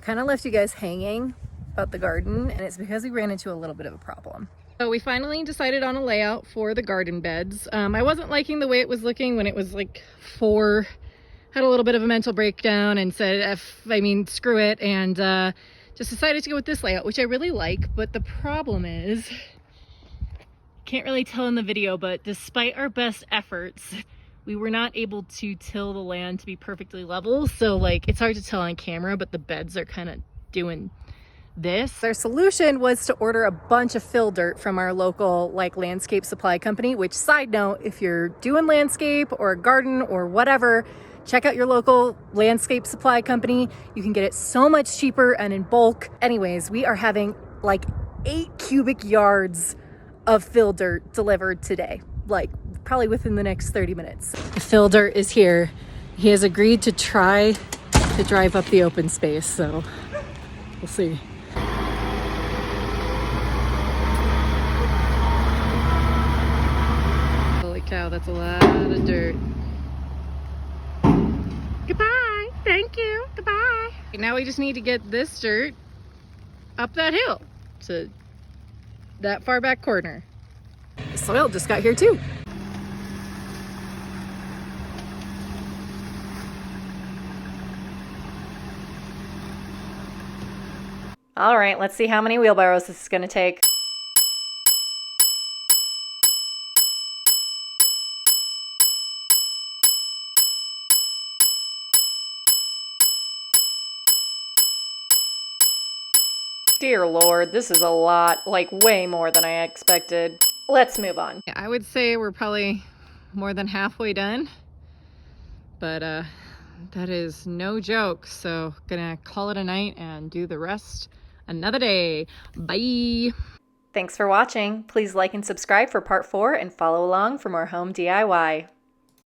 Kind of left you guys hanging about the garden, and it's because we ran into a little bit of a problem. So we finally decided on a layout for the garden beds. I wasn't liking the way it was looking when it was like 4. Had a little bit of a mental breakdown and said, screw it, and just decided to go with this layout, which I really like. But the problem is, can't really tell in the video, but despite our best efforts, we were not able to till the land to be perfectly level. So like, it's hard to tell on camera, but the beds are kind of doing this. Their solution was to order a bunch of fill dirt from our local like landscape supply company, which, side note, if you're doing landscape or garden or whatever, check out your local landscape supply company. You can get it so much cheaper and in bulk. Anyways, we are having like 8 cubic yards of fill dirt delivered today, like probably within the next 30 minutes. The fill dirt is here. He has agreed to try to drive up the open space, so we'll see. Holy cow, that's a lot of dirt. Goodbye. Thank you. Goodbye. Now we just need to get this dirt up that hill to that far back corner. The soil just got here too. All right, let's see how many wheelbarrows this is going to take. Dear Lord, this is a lot, like way more than I expected. Let's move on. I would say we're probably more than halfway done, but that is no joke. So gonna call it a night and do the rest another day. Bye. Thanks for watching. Please like and subscribe for part 4 and follow along for more home DIY.